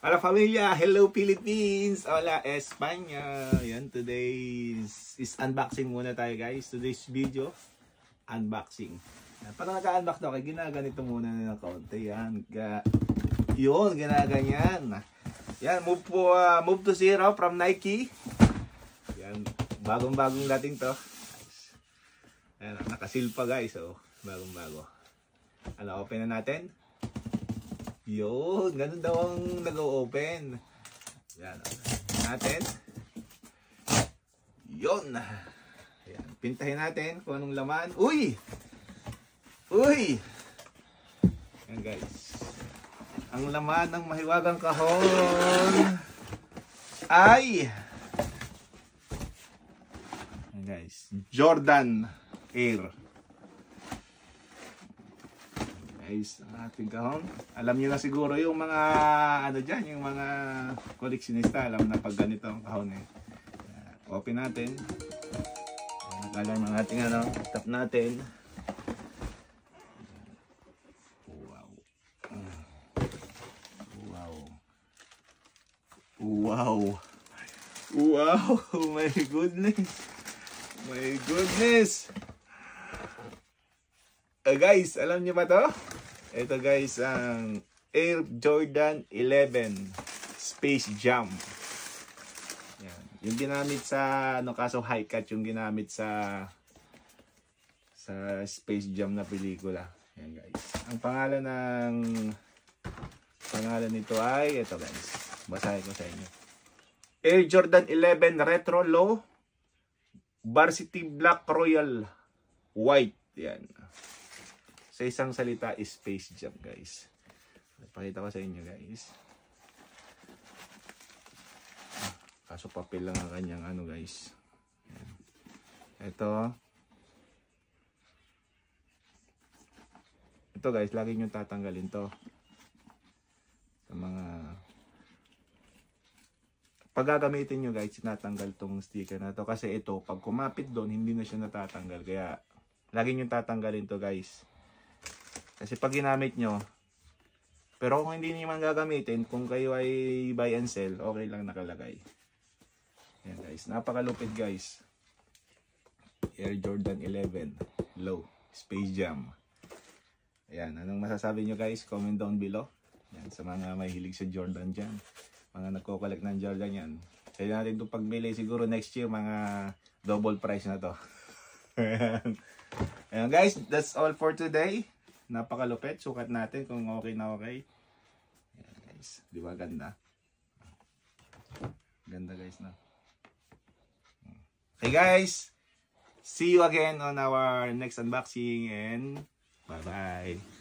Hola familia, hello Philippines, hola Espanya. Yan, today is unboxing muna tayo guys. Today's video, unboxing. Pag naka-unbox daw, ginaganito muna ng konti. Yan, yun, ginaganyan. Yan, move to zero from Nike. Yan, bagong-bagong dating to. Yan, nakasil pa guys, so bagong-bago. Ano, open na natin. Yun, ganun daw ang nag-o-open. Yan, natin. Yun. Ayan, pintahin natin kung anong laman. Uy! Uy! Yan guys. Ang laman ng mahiwagang kahon ay yan guys, Jordan Air. Guys, ang ating kahon. Alam niyo na siguro yung mga ano dyan, yung mga koleksyonista, alam na pag ganito ang kahon eh. Open natin. Lagay mga ating ano, tap natin. Wow. Wow. Wow. Wow, my goodness. My goodness. Guys, alam niyo ba to? Ito guys, ang Air Jordan 11 Space Jam. Yan. Yung ginamit sa, ano kaso high cut yung ginamit sa Space Jam na pelikula. Yan guys. Ang pangalan nito ay, ito guys. Basahin ko sa inyo. Air Jordan 11 Retro Low Varsity Black Royal White. Yan. Sa isang salita is Space Jam guys. Pakita ko sa inyo guys. Kaso papel lang ang kanyang ano guys. Ito guys, lagi nyo tatanggalin to. Sa mga pag gagamitin nyo guys, tinatanggal tong sticker na to. Kasi ito, pag kumapit doon, hindi na siya natatanggal. Kaya lagi nyo tatanggalin to guys. Kasi pag ginamit nyo, pero kung hindi naman gagamitin, kung kayo ay buy and sell, okay lang nakalagay. Yan guys, napakalupit guys. Air Jordan 11 Low Space Jam. Ayan, anong masasabi nyo guys? Comment down below. Yan, sa mga mahilig sa Jordan dyan. Mga nagko-collect ng Jordan yan. Kaya natin itong pagbili siguro next year, mga double price na to. Ayan guys, that's all for today. Napakalupit. Sukat natin kung okay na okay. Ayan guys. Di ba ganda? Ganda guys na. Okay guys. See you again on our next unboxing and bye bye.